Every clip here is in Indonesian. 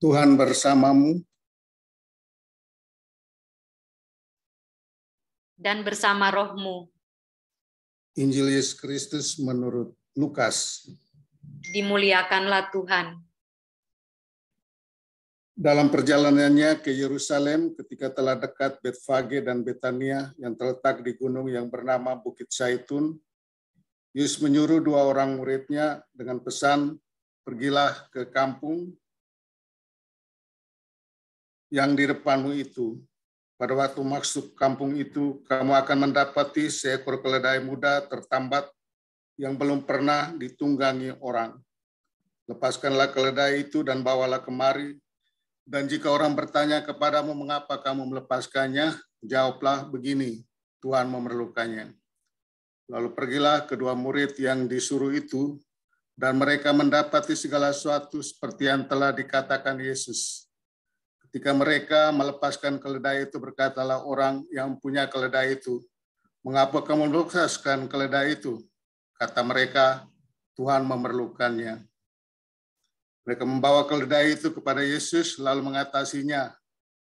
Tuhan bersamamu dan bersama rohmu. Injil Yesus Kristus menurut Lukas. Dimuliakanlah Tuhan. Dalam perjalanannya ke Yerusalem ketika telah dekat Betfage dan Betania yang terletak di gunung yang bernama Bukit Zaitun, Yesus menyuruh 2 orang muridnya dengan pesan, "Pergilah ke kampung yang di depanmu itu. Pada waktu masuk kampung itu, kamu akan mendapati seekor keledai muda tertambat yang belum pernah ditunggangi orang. Lepaskanlah keledai itu dan bawalah kemari. Dan jika orang bertanya kepadamu mengapa kamu melepaskannya, jawablah begini, Tuhan memerlukannya." Lalu pergilah kedua murid yang disuruh itu, dan mereka mendapati segala sesuatu seperti yang telah dikatakan Yesus. Ketika mereka melepaskan keledai itu, berkatalah orang yang punya keledai itu, "Mengapa kamu melepaskan keledai itu?" Kata mereka, "Tuhan memerlukannya." Mereka membawa keledai itu kepada Yesus, lalu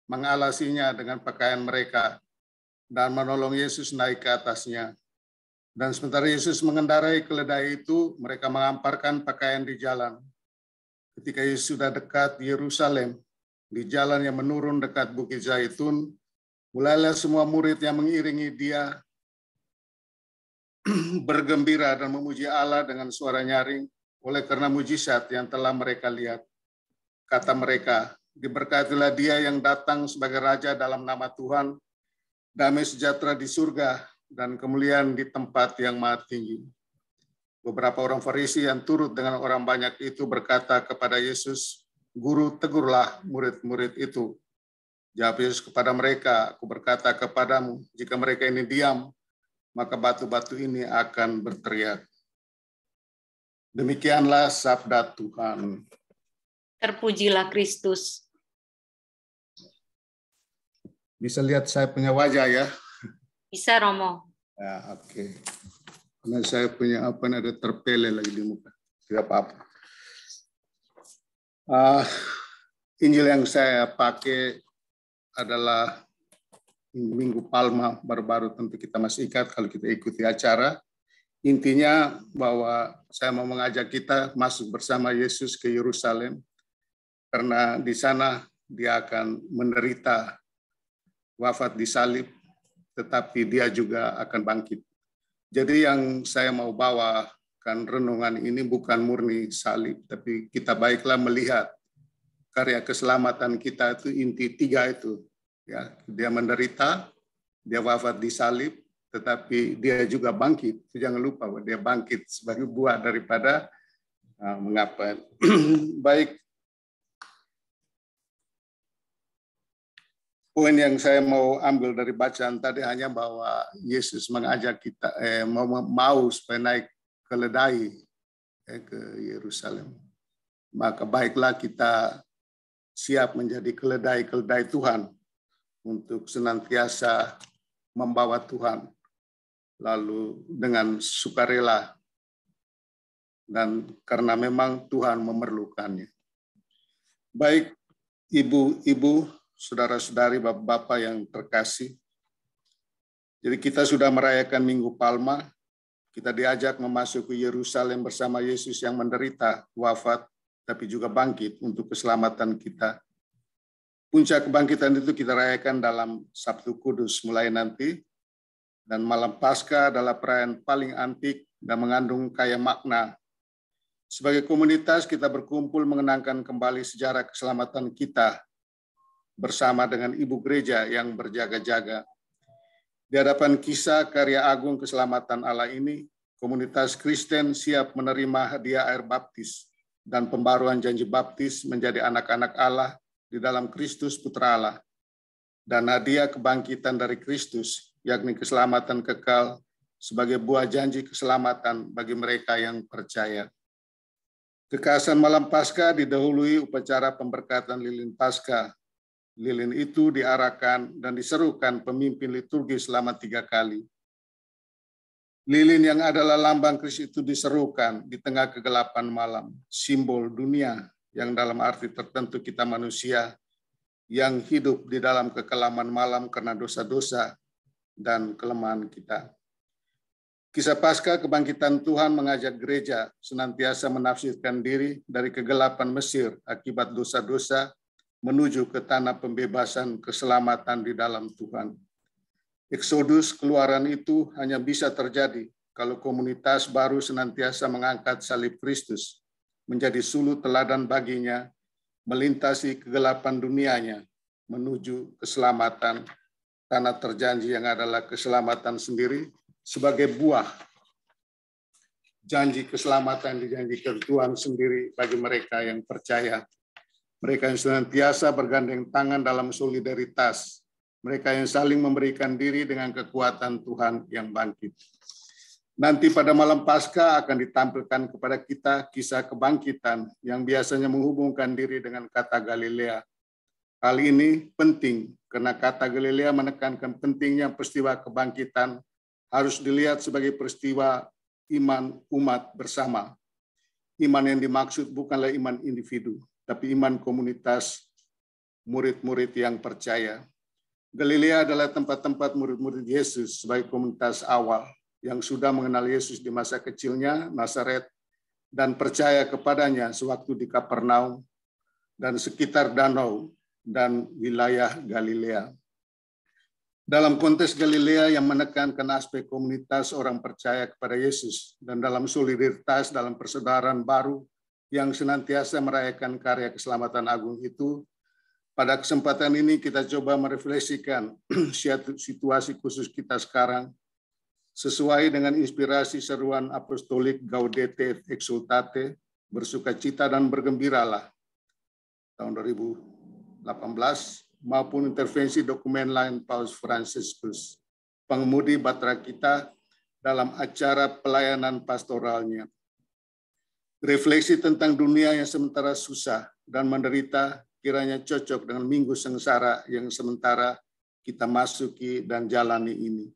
mengalasinya dengan pakaian mereka, dan menolong Yesus naik ke atasnya. Dan sementara Yesus mengendarai keledai itu, mereka mengamparkan pakaian di jalan. Ketika Yesus sudah dekat Yerusalem, di jalan yang menurun dekat Bukit Zaitun, mulailah semua murid yang mengiringi dia bergembira dan memuji Allah dengan suara nyaring oleh karena mujizat yang telah mereka lihat. Kata mereka, "Diberkatilah dia yang datang sebagai Raja dalam nama Tuhan, damai sejahtera di surga dan kemuliaan di tempat yang maha tinggi." Beberapa orang Farisi yang turut dengan orang banyak itu berkata kepada Yesus, "Guru, tegurlah murid-murid itu." Jawab Yesus kepada mereka, "Aku berkata kepadamu, jika mereka ini diam, maka batu-batu ini akan berteriak." Demikianlah sabda Tuhan. Terpujilah Kristus. Bisa lihat saya punya wajah ya? Bisa, Romo. Ya, oke. Karena saya punya ada terpele lagi di muka. Tidak apa-apa. Injil yang saya pakai adalah Minggu Palma baru-baru, tentu kita masih ingat kalau kita ikuti acara. Intinya bahwa saya mau mengajak kita masuk bersama Yesus ke Yerusalem, karena di sana dia akan menderita, wafat di salib, tetapi dia juga akan bangkit. Jadi yang saya mau bawakan renungan ini bukan murni salib, tapi kita baiklah melihat karya keselamatan kita itu inti 3 itu. Ya, dia menderita, dia wafat di salib, tetapi dia juga bangkit. Jangan lupa bahwa dia bangkit sebagai buah daripada mengapa. Baik, poin yang saya mau ambil dari bacaan tadi hanya bahwa Yesus mengajak kita mau supaya naik keledai ke Yerusalem. Maka baiklah kita siap menjadi keledai-keledai Tuhan untuk senantiasa membawa Tuhan, lalu dengan sukarela, dan karena memang Tuhan memerlukannya. Baik, ibu-ibu, saudara-saudari, bapak-bapak yang terkasih, jadi kita sudah merayakan Minggu Palma, kita diajak memasuki Yerusalem bersama Yesus yang menderita, wafat, tapi juga bangkit untuk keselamatan kita. Puncak kebangkitan itu kita rayakan dalam Sabtu Kudus mulai nanti, dan malam Paskah adalah perayaan paling antik dan mengandung kaya makna. Sebagai komunitas kita berkumpul mengenangkan kembali sejarah keselamatan kita bersama dengan Ibu Gereja yang berjaga-jaga. Di hadapan kisah karya agung keselamatan Allah ini, komunitas Kristen siap menerima hadiah air baptis dan pembaruan janji baptis menjadi anak-anak Allah di dalam Kristus Putra Allah, dan hadiah kebangkitan dari Kristus, yakni keselamatan kekal sebagai buah janji keselamatan bagi mereka yang percaya. Kekhasan malam Paskah didahului upacara pemberkatan lilin Paskah. Lilin itu diarahkan dan diserukan pemimpin liturgi selama 3 kali. Lilin yang adalah lambang Kristus itu diserukan di tengah kegelapan malam, simbol dunia yang dalam arti tertentu kita manusia yang hidup di dalam kekelaman malam karena dosa-dosa dan kelemahan kita. Kisah Paskah kebangkitan Tuhan mengajak gereja senantiasa menafsirkan diri dari kegelapan Mesir akibat dosa-dosa menuju ke tanah pembebasan keselamatan di dalam Tuhan. Eksodus keluaran itu hanya bisa terjadi kalau komunitas baru senantiasa mengangkat salib Kristus menjadi sulu teladan baginya melintasi kegelapan dunianya menuju keselamatan tanah terjanji yang adalah keselamatan sendiri sebagai buah janji keselamatan dijanjikan Tuhan sendiri bagi mereka yang percaya. Mereka yang senantiasa bergandeng tangan dalam solidaritas. Mereka yang saling memberikan diri dengan kekuatan Tuhan yang bangkit. Nanti pada malam Paskah akan ditampilkan kepada kita kisah kebangkitan yang biasanya menghubungkan diri dengan kata Galilea. Hal ini penting karena kata Galilea menekankan pentingnya peristiwa kebangkitan harus dilihat sebagai peristiwa iman umat bersama. Iman yang dimaksud bukanlah iman individu, tapi iman komunitas murid-murid yang percaya. Galilea adalah tempat-tempat murid-murid Yesus sebagai komunitas awal yang sudah mengenal Yesus di masa kecilnya, Nazaret, dan percaya kepadanya sewaktu di Kapernaum dan sekitar danau dan wilayah Galilea. Dalam konteks Galilea yang menekankan aspek komunitas orang percaya kepada Yesus dan dalam solidaritas dalam persaudaraan baru yang senantiasa merayakan karya keselamatan agung itu, pada kesempatan ini kita coba merefleksikan situasi khusus kita sekarang sesuai dengan inspirasi seruan apostolik Gaudete et Exsultate, bersukacita dan bergembiralah tahun 2018, maupun intervensi dokumen lain Paus Fransiskus, pengemudi Batra kita dalam acara pelayanan pastoralnya. Refleksi tentang dunia yang sementara susah dan menderita kiranya cocok dengan minggu sengsara yang sementara kita masuki dan jalani ini.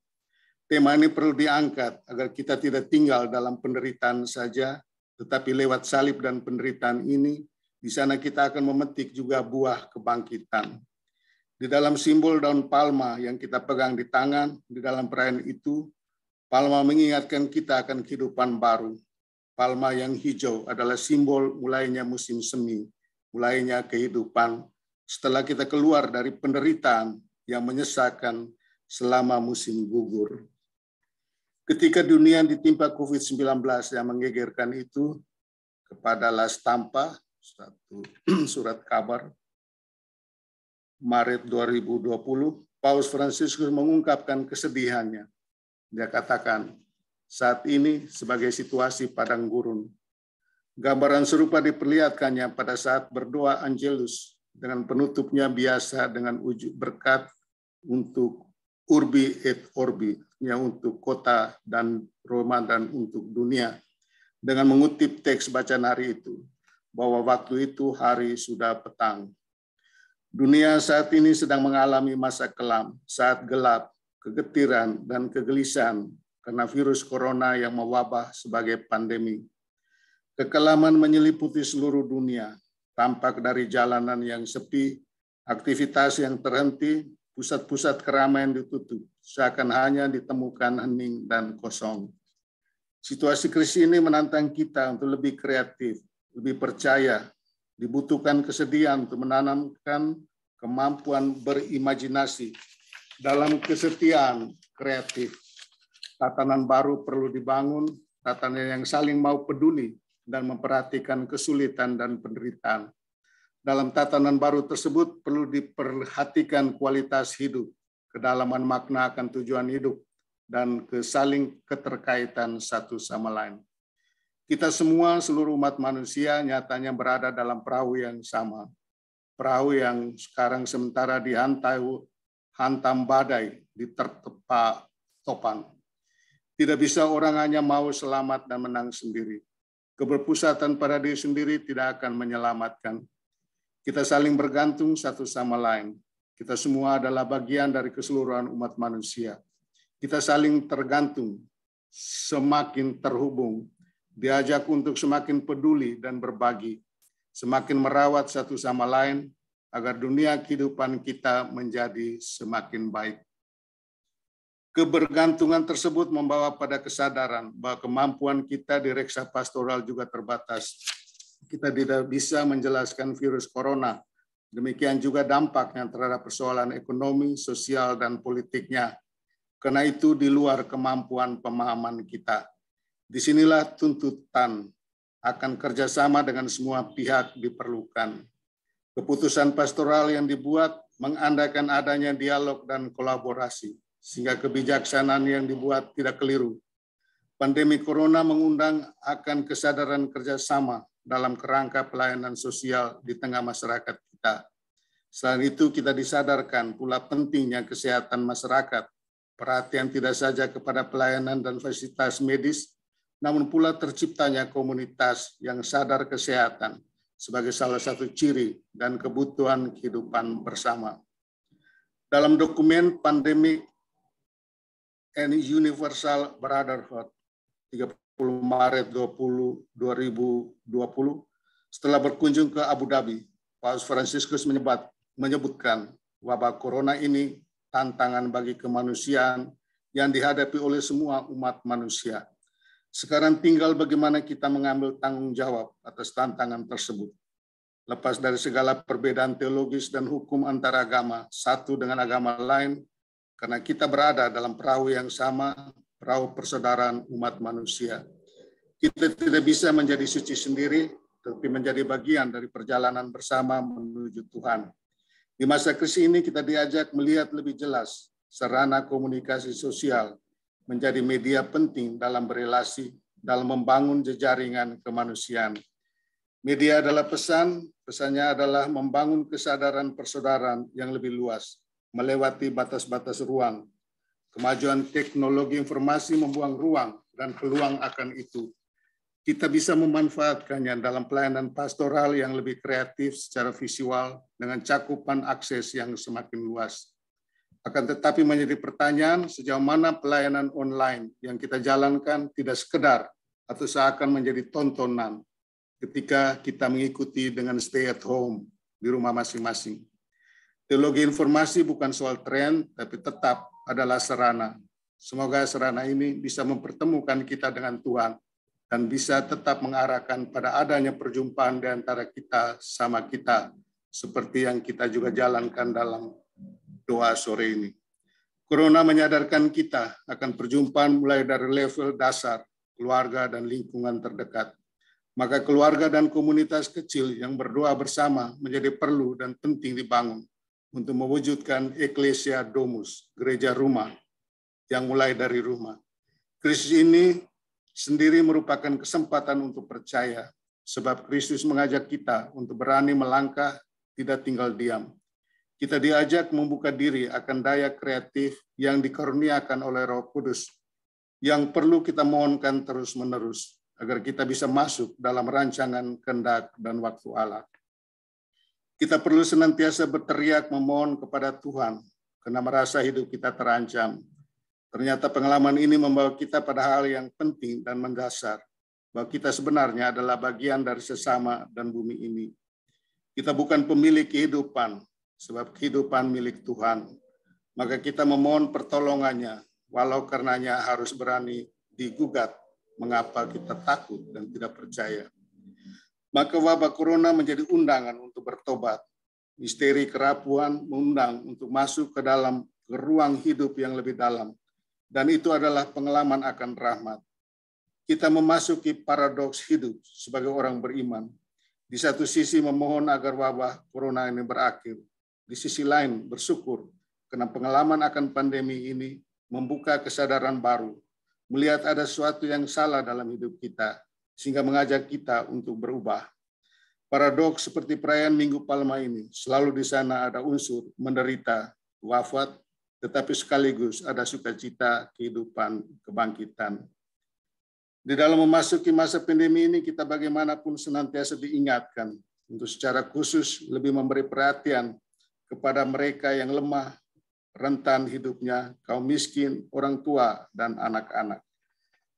Tema ini perlu diangkat agar kita tidak tinggal dalam penderitaan saja, tetapi lewat salib dan penderitaan ini, di sana kita akan memetik juga buah kebangkitan. Di dalam simbol daun palma yang kita pegang di tangan, di dalam perayaan itu, palma mengingatkan kita akan kehidupan baru. Palma yang hijau adalah simbol mulainya musim semi, mulainya kehidupan setelah kita keluar dari penderitaan yang menyesakan selama musim gugur. Ketika dunia ditimpa COVID-19 yang menggegerkan itu, kepada Las Tampa, satu surat kabar, Maret 2020, Paus Fransiskus mengungkapkan kesedihannya. Dia katakan, saat ini sebagai situasi padang gurun. Gambaran serupa diperlihatkannya pada saat berdoa Angelus dengan penutupnya biasa dengan ujung berkat untuk Urbi et Orbi, yang untuk kota dan Roma dan untuk dunia, dengan mengutip teks bacaan hari itu, bahwa waktu itu hari sudah petang. Dunia saat ini sedang mengalami masa kelam, saat gelap, kegetiran, dan kegelisahan karena virus corona yang mewabah sebagai pandemi. Kekelaman menyeliputi seluruh dunia, tampak dari jalanan yang sepi, aktivitas yang terhenti, pusat-pusat keramaian ditutup, seakan hanya ditemukan hening dan kosong. Situasi krisis ini menantang kita untuk lebih kreatif, lebih percaya, dibutuhkan kesediaan untuk menanamkan kemampuan berimajinasi dalam kesetiaan kreatif. Tatanan baru perlu dibangun, tatanan yang saling mau peduli dan memperhatikan kesulitan dan penderitaan. Dalam tatanan baru tersebut perlu diperhatikan kualitas hidup, kedalaman makna akan tujuan hidup, dan kesaling keterkaitan satu sama lain. Kita semua, seluruh umat manusia, nyatanya berada dalam perahu yang sama. Perahu yang sekarang sementara dihantam badai, diterpa topan. Tidak bisa orang hanya mau selamat dan menang sendiri. Keberpusatan pada diri sendiri tidak akan menyelamatkan. Kita saling bergantung satu sama lain. Kita semua adalah bagian dari keseluruhan umat manusia. Kita saling tergantung, semakin terhubung, diajak untuk semakin peduli dan berbagi. semakin merawat satu sama lain, agar dunia kehidupan kita menjadi semakin baik. Kebergantungan tersebut membawa pada kesadaran bahwa kemampuan kita di reksa pastoral juga terbatas. Kita tidak bisa menjelaskan virus corona. Demikian juga dampaknya terhadap persoalan ekonomi, sosial, dan politiknya. Karena itu di luar kemampuan pemahaman kita. Disinilah tuntutan akan kerjasama dengan semua pihak diperlukan. Keputusan pastoral yang dibuat mengandalkan adanya dialog dan kolaborasi, sehingga kebijaksanaan yang dibuat tidak keliru. Pandemi corona mengundang akan kesadaran kerjasama dalam kerangka pelayanan sosial di tengah masyarakat kita. Selain itu, kita disadarkan pula pentingnya kesehatan masyarakat, perhatian tidak saja kepada pelayanan dan fasilitas medis, namun pula terciptanya komunitas yang sadar kesehatan sebagai salah satu ciri dan kebutuhan kehidupan bersama. Dalam dokumen Pandemic and Universal Brotherhood 30 Maret 2020, setelah berkunjung ke Abu Dhabi, Paus Fransiskus menyebutkan wabah corona ini tantangan bagi kemanusiaan yang dihadapi oleh semua umat manusia. Sekarang tinggal bagaimana kita mengambil tanggung jawab atas tantangan tersebut. Lepas dari segala perbedaan teologis dan hukum antara agama satu dengan agama lain, karena kita berada dalam perahu yang sama, perahu persaudaraan umat manusia. Kita tidak bisa menjadi suci sendiri, tetapi menjadi bagian dari perjalanan bersama menuju Tuhan. Di masa krisis ini kita diajak melihat lebih jelas sarana komunikasi sosial menjadi media penting dalam berelasi, dalam membangun jejaringan kemanusiaan. Media adalah pesannya adalah membangun kesadaran persaudaraan yang lebih luas, melewati batas-batas ruang. Kemajuan teknologi informasi membuang ruang dan peluang akan itu. Kita bisa memanfaatkannya dalam pelayanan pastoral yang lebih kreatif secara visual dengan cakupan akses yang semakin luas. Akan tetapi menjadi pertanyaan sejauh mana pelayanan online yang kita jalankan tidak sekedar atau seakan menjadi tontonan ketika kita mengikuti dengan stay at home di rumah masing-masing. Teologi informasi bukan soal tren, tapi tetap adalah sarana. Semoga sarana ini bisa mempertemukan kita dengan Tuhan dan bisa tetap mengarahkan pada adanya perjumpaan di antara kita sama kita, seperti yang kita juga jalankan dalam doa sore ini. Corona menyadarkan kita akan perjumpaan mulai dari level dasar, keluarga dan lingkungan terdekat. Maka keluarga dan komunitas kecil yang berdoa bersama menjadi perlu dan penting dibangun untuk mewujudkan Ecclesia Domus, gereja rumah, yang mulai dari rumah. Krisis ini sendiri merupakan kesempatan untuk percaya, sebab Kristus mengajak kita untuk berani melangkah, tidak tinggal diam. Kita diajak membuka diri akan daya kreatif yang dikaruniakan oleh Roh Kudus, yang perlu kita mohonkan terus-menerus, agar kita bisa masuk dalam rancangan kehendak dan waktu Allah. Kita perlu senantiasa berteriak memohon kepada Tuhan, karena merasa hidup kita terancam. Ternyata pengalaman ini membawa kita pada hal yang penting dan mendasar, bahwa kita sebenarnya adalah bagian dari sesama dan bumi ini. Kita bukan pemilik kehidupan, sebab kehidupan milik Tuhan. Maka kita memohon pertolongannya, walau karenanya harus berani digugat mengapa kita takut dan tidak percaya. Maka wabah corona menjadi undangan untuk bertobat. Misteri kerapuhan mengundang untuk masuk ke dalam ruang hidup yang lebih dalam. Dan itu adalah pengalaman akan rahmat. Kita memasuki paradoks hidup sebagai orang beriman. Di satu sisi memohon agar wabah corona ini berakhir. Di sisi lain bersyukur karena pengalaman akan pandemi ini membuka kesadaran baru, melihat ada sesuatu yang salah dalam hidup kita, sehingga mengajak kita untuk berubah. Paradoks seperti perayaan Minggu Palma ini, selalu di sana ada unsur menderita, wafat, tetapi sekaligus ada sukacita, kehidupan, kebangkitan. Di dalam memasuki masa pandemi ini, kita bagaimanapun senantiasa diingatkan untuk secara khusus lebih memberi perhatian kepada mereka yang lemah, rentan hidupnya, kaum miskin, orang tua, dan anak-anak.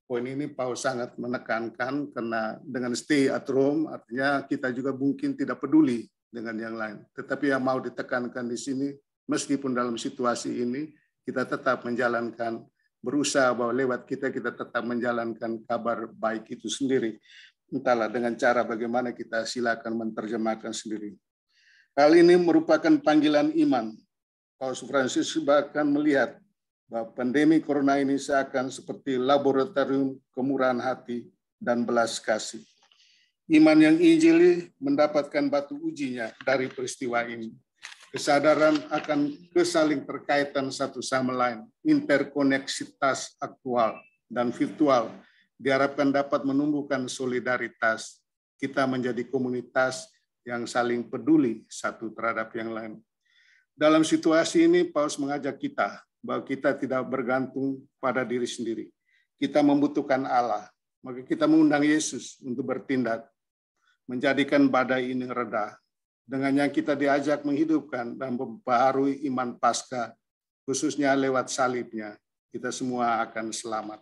poin ini Paulus sangat menekankan karena dengan stay at home artinya kita juga mungkin tidak peduli dengan yang lain. Tetapi yang mau ditekankan di sini, meskipun dalam situasi ini kita tetap menjalankan, berusaha bahwa lewat kita tetap menjalankan kabar baik itu sendiri. Entahlah dengan cara bagaimana kita silakan menerjemahkan sendiri. Hal ini merupakan panggilan iman. Paus Fransis bahkan melihat bahwa pandemi corona ini seakan seperti laboratorium kemurahan hati dan belas kasih. Iman yang injili mendapatkan batu ujinya dari peristiwa ini. Kesadaran akan kesaling terkaitan satu sama lain, interkoneksitas aktual dan virtual diharapkan dapat menumbuhkan solidaritas. Kita menjadi komunitas yang saling peduli satu terhadap yang lain. Dalam situasi ini, Paulus mengajak kita bahwa kita tidak bergantung pada diri sendiri. Kita membutuhkan Allah. Maka kita mengundang Yesus untuk bertindak, menjadikan badai ini reda. Dengannya kita diajak menghidupkan dan membaharui iman Paskah, khususnya lewat salibnya. Kita semua akan selamat.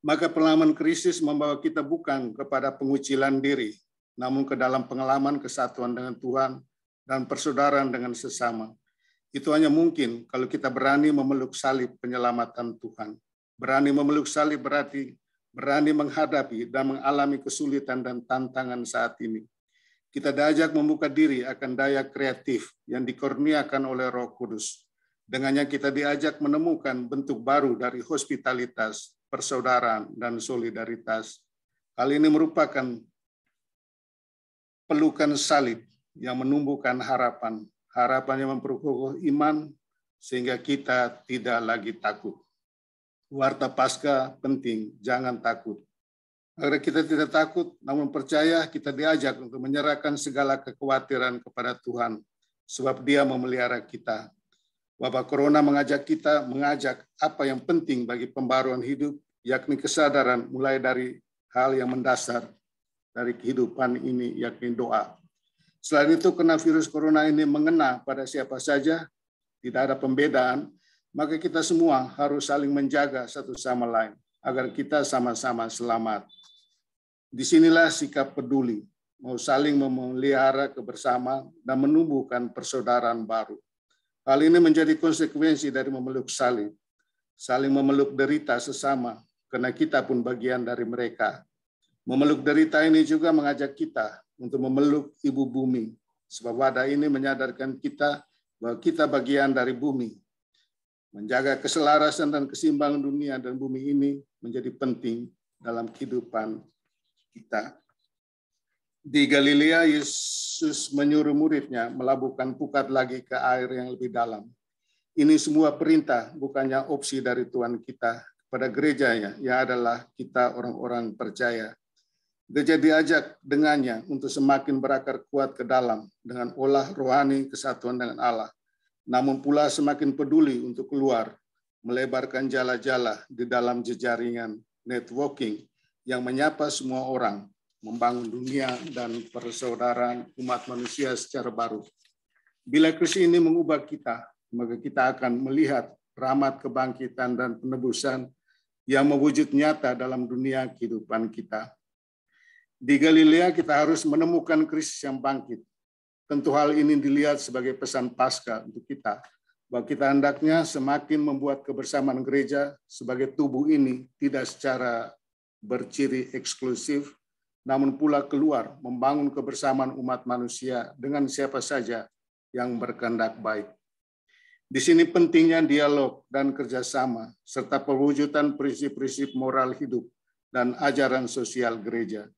Maka pengalaman krisis membawa kita bukan kepada pengucilan diri, namun ke dalam pengalaman kesatuan dengan Tuhan dan persaudaraan dengan sesama. Itu hanya mungkin kalau kita berani memeluk salib penyelamatan Tuhan. Berani memeluk salib berarti berani menghadapi dan mengalami kesulitan dan tantangan saat ini. Kita diajak membuka diri akan daya kreatif yang dikurniakan oleh Roh Kudus. Dengannya kita diajak menemukan bentuk baru dari hospitalitas, persaudaraan, dan solidaritas. Hal ini merupakan pelukan salib yang menumbuhkan harapan. Harapan yang memperkokoh iman sehingga kita tidak lagi takut. Warta Paskah penting, jangan takut. Agar kita tidak takut, namun percaya kita diajak untuk menyerahkan segala kekhawatiran kepada Tuhan, sebab Dia memelihara kita. Wabah Corona mengajak kita mengajak apa yang penting bagi pembaruan hidup, yakni kesadaran mulai dari hal yang mendasar dari kehidupan ini, yakni doa. Selain itu, karena virus corona ini mengena pada siapa saja, tidak ada pembedaan, maka kita semua harus saling menjaga satu sama lain, agar kita sama-sama selamat. Disinilah sikap peduli, mau saling memelihara kebersamaan dan menumbuhkan persaudaraan baru. Hal ini menjadi konsekuensi dari memeluk salib, saling memeluk derita sesama, karena kita pun bagian dari mereka. Memeluk derita ini juga mengajak kita untuk memeluk ibu bumi, sebab wadah ini menyadarkan kita bahwa kita bagian dari bumi. Menjaga keselarasan dan keseimbangan dunia dan bumi ini menjadi penting dalam kehidupan kita. Di Galilea, Yesus menyuruh muridnya melabuhkan pukat lagi ke air yang lebih dalam. Ini semua perintah, bukannya opsi dari Tuhan kita kepada gerejanya, yang adalah kita orang-orang percaya. Gereja diajak dengannya untuk semakin berakar kuat ke dalam dengan olah rohani kesatuan dengan Allah. Namun pula semakin peduli untuk keluar, melebarkan jala-jala di dalam jejaringan networking yang menyapa semua orang, membangun dunia dan persaudaraan umat manusia secara baru. Bila Kristus ini mengubah kita, maka kita akan melihat rahmat kebangkitan dan penebusan yang mewujud nyata dalam dunia kehidupan kita. Di Galilea kita harus menemukan Kristus yang bangkit. Tentu hal ini dilihat sebagai pesan Paskah untuk kita, bahwa kita hendaknya semakin membuat kebersamaan gereja sebagai tubuh ini tidak secara berciri eksklusif, namun pula keluar membangun kebersamaan umat manusia dengan siapa saja yang berkehendak baik. Di sini pentingnya dialog dan kerjasama, serta perwujudan prinsip-prinsip moral hidup dan ajaran sosial gereja.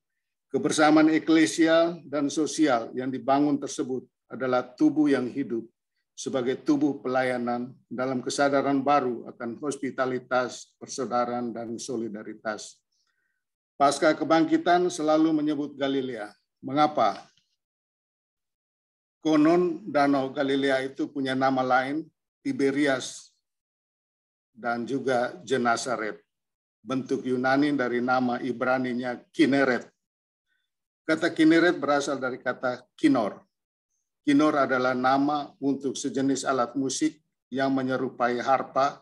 Kebersamaan eklesial dan sosial yang dibangun tersebut adalah tubuh yang hidup sebagai tubuh pelayanan dalam kesadaran baru akan hospitalitas, persaudaraan, dan solidaritas. Pasca kebangkitan selalu menyebut Galilea. Mengapa? Konon Danau Galilea itu punya nama lain, Tiberias, dan juga Genesaret. Bentuk Yunani dari nama Ibraninya Kineret. Kata Kineret berasal dari kata kinor. Kinor adalah nama untuk sejenis alat musik yang menyerupai harpa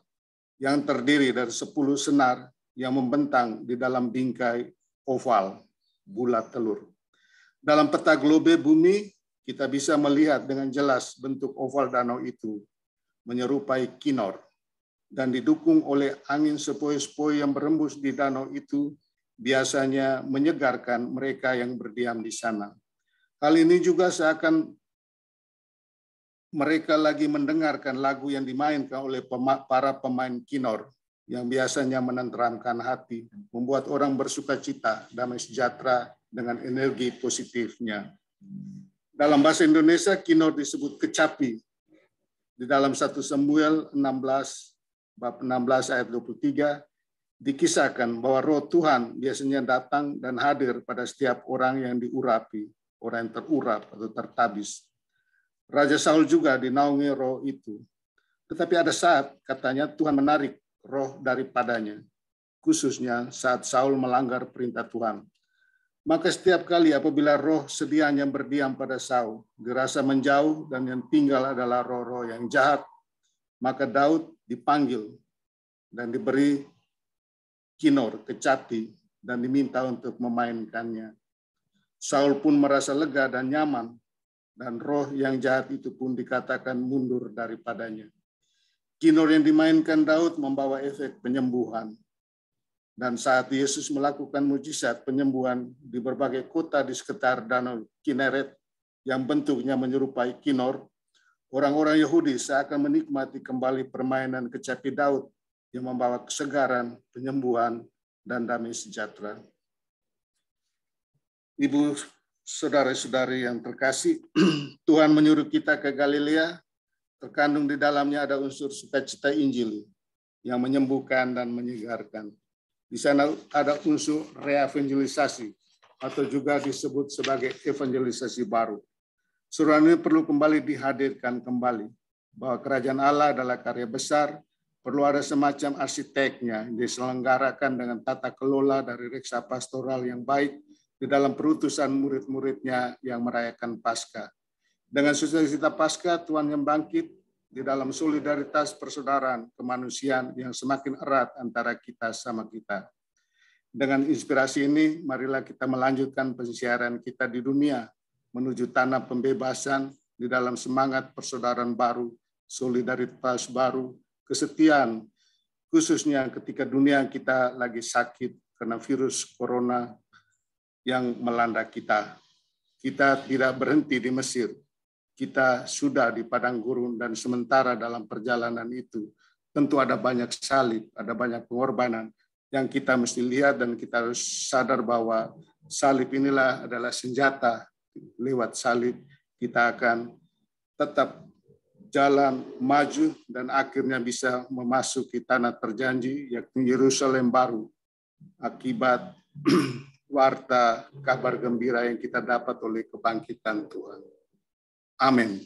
yang terdiri dari 10 senar yang membentang di dalam bingkai oval, bulat telur. Dalam peta globe bumi, kita bisa melihat dengan jelas bentuk oval danau itu menyerupai Kinor, dan didukung oleh angin sepoi-sepoi yang berembus di danau itu, biasanya menyegarkan mereka yang berdiam di sana. Hal ini juga seakan mereka lagi mendengarkan lagu yang dimainkan oleh para pemain Kinor, yang biasanya menenteramkan hati, membuat orang bersuka cita, damai sejahtera dengan energi positifnya. Dalam bahasa Indonesia, Kinor disebut kecapi. Di dalam 1 Samuel 16, bab 16 ayat 23, dikisahkan bahwa roh Tuhan biasanya datang dan hadir pada setiap orang yang diurapi, orang yang terurap atau tertabis. Raja Saul juga dinaungi roh itu. Tetapi ada saat katanya Tuhan menarik roh daripadanya, khususnya saat Saul melanggar perintah Tuhan. Maka setiap kali apabila roh sedianya berdiam pada Saul, dirasa menjauh dan yang tinggal adalah roh-roh yang jahat, maka Daud dipanggil dan diberi Kinor, kecapi, dan diminta untuk memainkannya. Saul pun merasa lega dan nyaman, dan roh yang jahat itu pun dikatakan mundur daripadanya. Kinor yang dimainkan Daud membawa efek penyembuhan. Dan saat Yesus melakukan mujizat penyembuhan di berbagai kota di sekitar Danau Kineret yang bentuknya menyerupai Kinor, orang-orang Yahudi seakan menikmati kembali permainan kecapi Daud yang membawa kesegaran, penyembuhan, dan damai sejahtera. Ibu, saudara-saudari yang terkasih, Tuhan menyuruh kita ke Galilea. Terkandung di dalamnya ada unsur sukacita Injil yang menyembuhkan dan menyegarkan. Di sana ada unsur reevangelisasi atau juga disebut sebagai evangelisasi baru. Surat ini perlu kembali dihadirkan kembali bahwa kerajaan Allah adalah karya besar, perlu ada semacam arsiteknya yang diselenggarakan dengan tata kelola dari reksa pastoral yang baik di dalam perutusan murid-muridnya yang merayakan Paskah. Dengan sukacita Paskah, Tuhan yang bangkit di dalam solidaritas persaudaraan kemanusiaan yang semakin erat antara kita sama kita. Dengan inspirasi ini, marilah kita melanjutkan pensiaran kita di dunia menuju tanah pembebasan di dalam semangat persaudaraan baru, solidaritas baru, kesetiaan, khususnya ketika dunia kita lagi sakit karena virus corona yang melanda kita. Kita tidak berhenti di Mesir. Kita sudah di padang gurun dan sementara dalam perjalanan itu tentu ada banyak salib, ada banyak pengorbanan yang kita mesti lihat dan kita harus sadar bahwa salib inilah adalah senjata. Lewat salib kita akan tetap jalan maju dan akhirnya bisa memasuki tanah terjanji yakni Yerusalem baru akibat warta kabar gembira yang kita dapat oleh kebangkitan Tuhan. Amin.